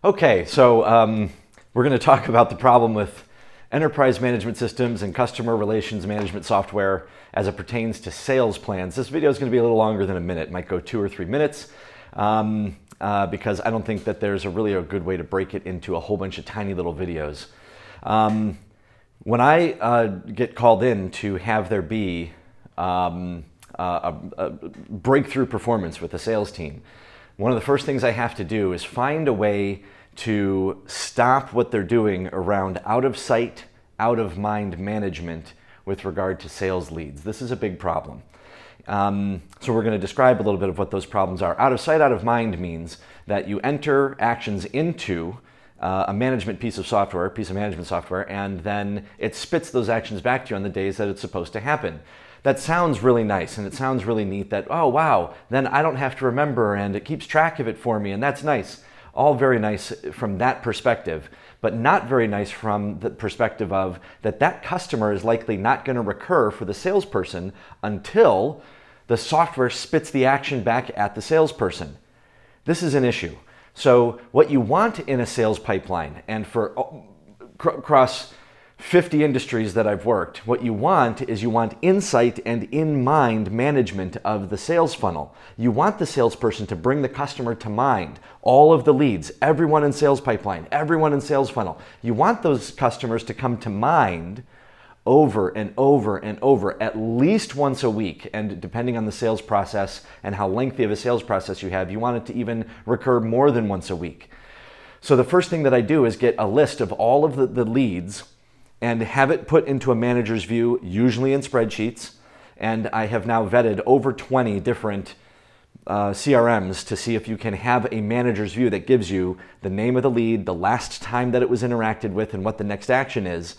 Okay, so we're going to talk about the problem with enterprise management systems and customer relations management software as it pertains to sales plans. This video is going to be a little longer than a minute. It might go 2 or 3 minutes because I don't think that there's really a good way to break it into a whole bunch of tiny little videos. When I get called in to have there be a breakthrough performance with a sales team, one of the first things I have to do is find a way to stop what they're doing around out of sight, out of mind management with regard to sales leads. This is a big problem. So we're going to describe a little bit of what those problems are. Out of sight, out of mind means that you enter actions into a management piece of management software, and then it spits those actions back to you on the days that it's supposed to happen. That sounds really nice, and it sounds really neat that, oh wow, then I don't have to remember and it keeps track of it for me, and that's nice. All very nice from that perspective, but not very nice from the perspective of that customer is likely not going to recur for the salesperson until the software spits the action back at the salesperson. This is an issue. So what you want in a sales pipeline, and for across 50 industries that I've worked, what you want insight and in-mind management of the sales funnel. You want the salesperson to bring the customer to mind, all of the leads, everyone in sales pipeline, everyone in sales funnel. You want those customers to come to mind over and over and over, at least once a week. And depending on the sales process and how lengthy of a sales process you have, you want it to even recur more than once a week. So the first thing that I do is get a list of all of the leads and have it put into a manager's view, usually in spreadsheets. And I have now vetted over 20 different CRMs to see if you can have a manager's view that gives you the name of the lead, the last time that it was interacted with, and what the next action is.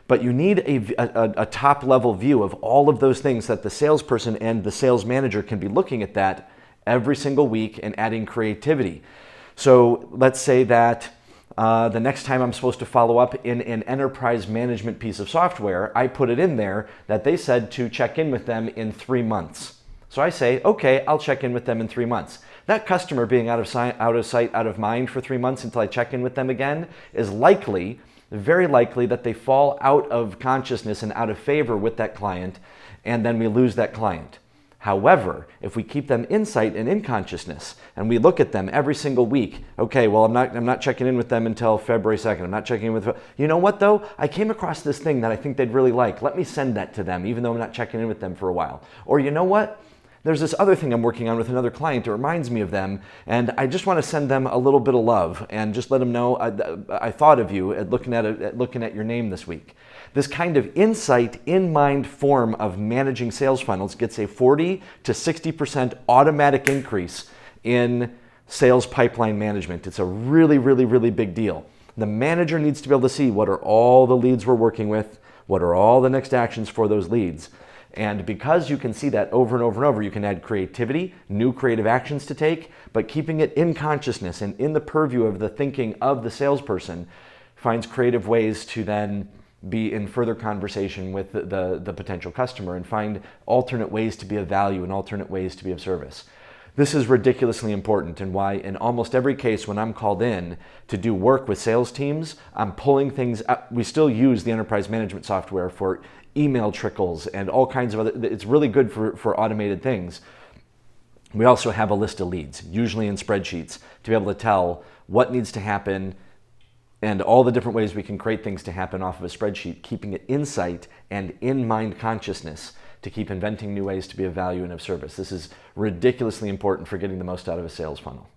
But you need a top-level view of all of those things that the salesperson and the sales manager can be looking at that every single week and adding creativity. So let's say that the next time I'm supposed to follow up in an enterprise management piece of software, I put it in there that they said to check in with them in 3 months. So I say, okay, I'll check in with them in 3 months. That customer being out of sight, out of mind for 3 months until I check in with them again is very likely that they fall out of consciousness and out of favor with that client, and then we lose that client. However, if we keep them in sight and in consciousness, and we look at them every single week, okay, well, I'm not checking in with them until February 2nd. I'm not checking in with, you know what though? I came across this thing that I think they'd really like. Let me send that to them, even though I'm not checking in with them for a while. Or you know what? There's this other thing I'm working on with another client that reminds me of them, and I just want to send them a little bit of love and just let them know I thought of you at looking at your name this week. This kind of insight, in-mind form of managing sales funnels gets a 40 to 60% automatic increase in sales pipeline management. It's a really, really, really big deal. The manager needs to be able to see what are all the leads we're working with, what are all the next actions for those leads. And because you can see that over and over and over, you can add creativity, new creative actions to take, but keeping it in consciousness and in the purview of the thinking of the salesperson finds creative ways to then be in further conversation with the potential customer and find alternate ways to be of value and alternate ways to be of service. This is ridiculously important, and why in almost every case when I'm called in to do work with sales teams, I'm pulling things up. We still use the enterprise management software for email trickles and all kinds of other, it's really good for automated things. We also have a list of leads, usually in spreadsheets, to be able to tell what needs to happen and all the different ways we can create things to happen off of a spreadsheet, keeping it in sight and in mind consciousness to keep inventing new ways to be of value and of service. This is ridiculously important for getting the most out of a sales funnel.